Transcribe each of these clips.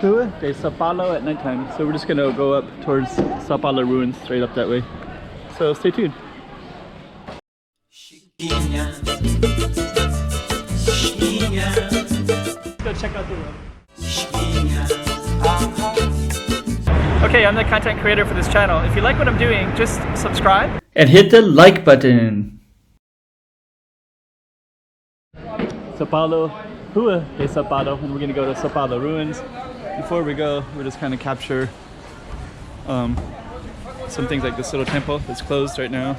Rua de S at nighttime. So we're just gonna go up towards Sao Paulo ruins, straight up that way. So stay tuned. Go check out the room. Okay, I'm the content creator for this channel. If you like what I'm doing, just subscribe and hit the like button. Sao Paulo, Rua de S, and we're gonna go to Sao Paulo ruins. Before we go, we'll just kind of capture some things like this little temple that's closed right now.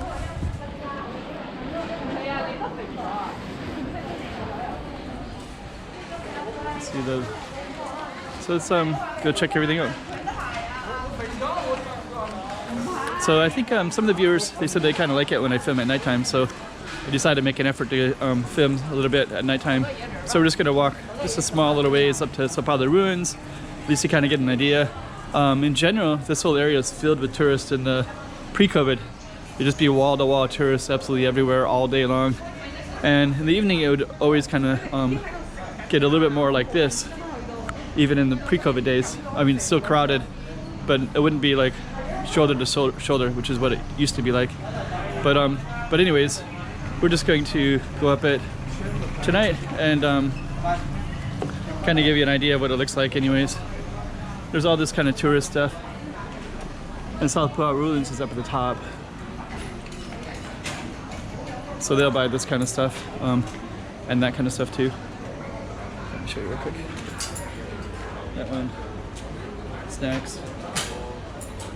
See the. So let's go check everything out. So I think some of the viewers, they said they kind of like it when I film at nighttime, so I decided to make an effort to film a little bit at nighttime. So we're just gonna walk just a small little ways up to Sao Paulo ruins, at least you kind of get an idea. In general, this whole area is filled with tourists. In the pre-COVID, it'd just be wall-to-wall tourists absolutely everywhere all day long. And in the evening, it would always kind of get a little bit more like this, even in the pre-COVID days. I mean, it's still crowded, but it wouldn't be like shoulder to shoulder, which is what it used to be like. But anyways, we're just going to go up it tonight and kind of give you an idea of what it looks like anyways. There's all this kind of tourist stuff. And Sao Paulo ruins is up at the top. So they'll buy this kind of stuff and that kind of stuff too. Let me show you real quick. That one, snacks,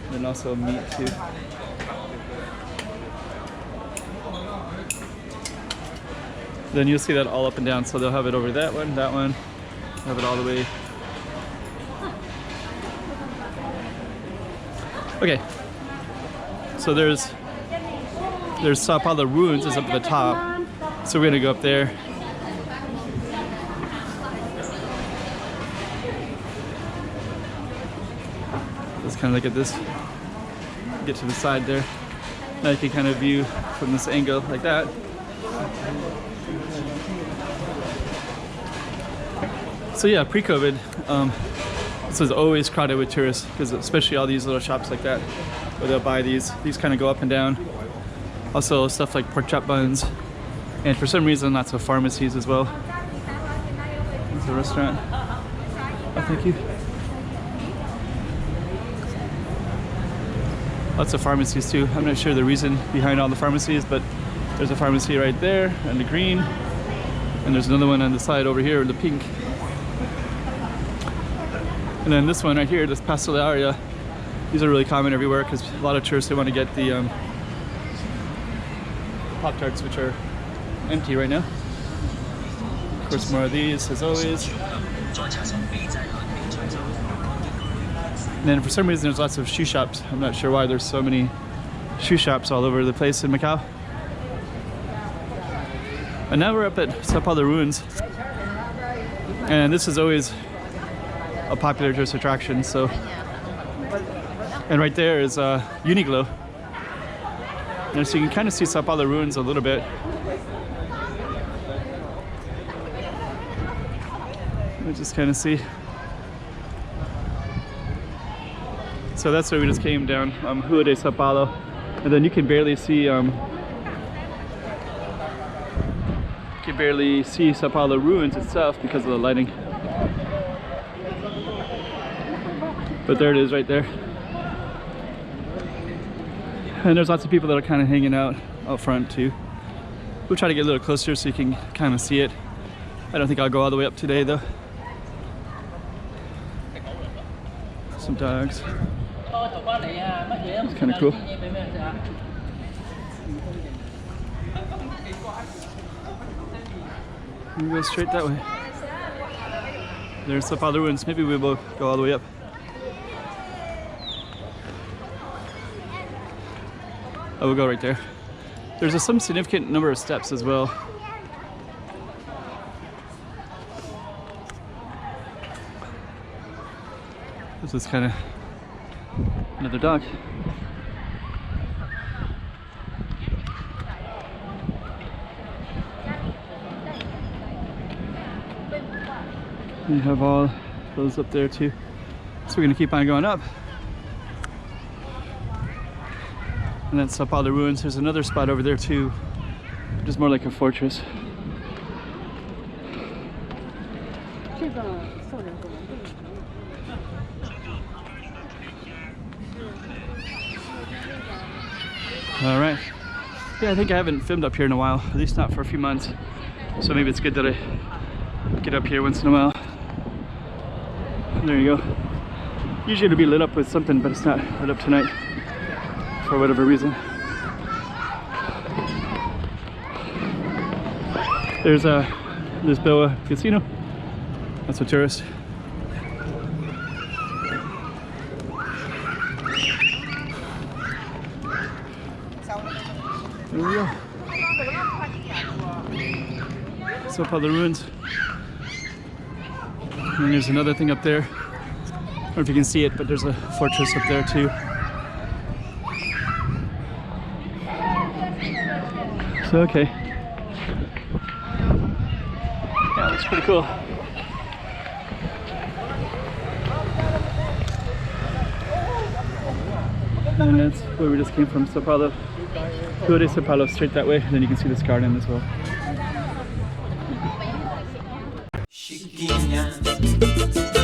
and then also meat too. Then you'll see that all up and down. So they'll have it over that one, have it all the way. Okay, so there's Sao Paulo ruins is up at the top. So we're gonna go up there. Let's kind of look at this. Get to the side there. Now you can kind of view from this angle like that. So yeah, pre-COVID, this was always crowded with tourists, because especially all these little shops like that, where they'll buy these kind of go up and down. Also stuff like pork chop buns, and for some reason lots of pharmacies as well. It's a restaurant. Oh, thank you. Lots of pharmacies too. I'm not sure the reason behind all the pharmacies, but there's a pharmacy right there in the green, and there's another one on the side over here in the pink. And then this one right here, this pastelaria, these are really common everywhere because a lot of tourists, they want to get the Pop-Tarts, which are empty right now. Of course, more of these as always. And then for some reason there's lots of shoe shops. I'm not sure why there's so many shoe shops all over the place in Macau. And now we're up at Sao Paulo ruins. And this is always a popular tourist attraction, so. And right there is Uniqlo. And so you can kind of see Sao Paulo ruins a little bit. You just kind of see. So that's where we just came down, Rua de Sao Paulo, and then you can barely see Sao Paulo ruins itself because of the lighting. But there it is right there. And there's lots of people that are kind of hanging out front too. We'll try to get a little closer so you can kind of see it. I don't think I'll go all the way up today though. Some dogs. It's kind of cool. We go straight that way. There's Sao Paulo ruins. Maybe we will go all the way up. Oh, we'll go right there. There's some significant number of steps as well. This is kind of another dog. You have all those up there too. So we're gonna keep on going up. And then Sao Paulo ruins. There's another spot over there too, which is more like a fortress. All right. Yeah, I think I haven't filmed up here in a while, at least not for a few months. So maybe it's good that I get up here once in a while. There you go. Usually it'll be lit up with something, but it's not lit up tonight for whatever reason. There's a Lisboa casino. That's a tourist. There we go. So far the ruins. And there's another thing up there. I don't know if you can see it, but there's a fortress up there too. So okay. Yeah, looks pretty cool. And that's where we just came from, Sao Paulo. Rua de Sao Paulo, straight that way, and then you can see this garden as well. Chiquinha.